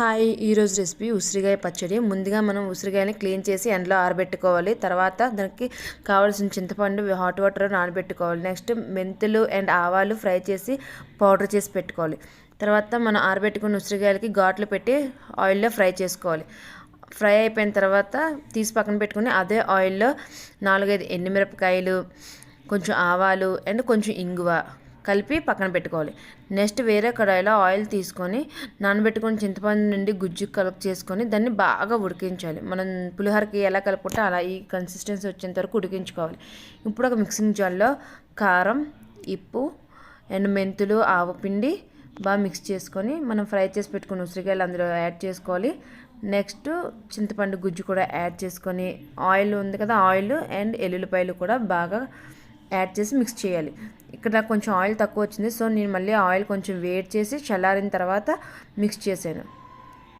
Hi, ఈరోజు recipe ఉసిరికాయ పచ్చడి. ముందుగా మనం ఉసిరికాయని క్లీన్ చేసి ఎండలో ఆరబెట్టుకోవాలి. తర్వాత దానికి కావాల్సిన చింతపండు హాట్ వాటర్ నానబెట్టుకోవాలి. నెక్స్ట్ మెంతులు అండ్ ఆవాలు ఫ్రై చేసి పౌడర్ చేసి పెట్టుకోవాలి. తర్వాత మనం ఆరబెట్టుకున్న ఉసిరికాయలకి ఘాట్లు పెట్టి ఆయిల్లో ఫ్రై చేసుకోవాలి. ఫ్రై అయిపోయిన తర్వాత తీసి పక్కన పెట్టుకుని అదే ఆయిల్లో 4-5 ఎండుమిరపకాయలు, కొంచెం ఆవాలు అండ్ కొంచెం ఇంగువ కలిపి పక్కన పెట్టుకోవాలి. నెక్స్ట్ వేరే కడాయిలో ఆయిల్ తీసుకొని నానబెట్టుకొని చింతపండు నుండి గుజ్జు కలుపు చేసుకొని దాన్ని బాగా ఉడికించాలి. మనం పులిహోరకి ఎలా కలుపుకుంటే అలా ఈ కన్సిస్టెన్సీ వచ్చేంత వరకు ఉడికించుకోవాలి. ఇప్పుడు ఒక మిక్సింగ్ జార్లో కారం, ఉప్పు అండ్ మెంతులు, ఆవపిండి బాగా మిక్స్ చేసుకొని మనం ఫ్రై చేసి పెట్టుకున్న ఉసిరికాయలు అందులో యాడ్ చేసుకోవాలి. నెక్స్ట్ చింతపండు గుజ్జు కూడా యాడ్ చేసుకొని ఆయిల్ ఉంది కదా, ఆయిల్ అండ్ ఎల్లుల్లిపాయలు కూడా బాగా యాడ్ చేసి మిక్స్ చేయాలి. ఇక్కడ కొంచెం ఆయిల్ తక్కువ వచ్చింది, సో నేను మళ్ళీ ఆయిల్ కొంచెం వేడి చేసి చల్లారిన తర్వాత మిక్స్ చేశాను.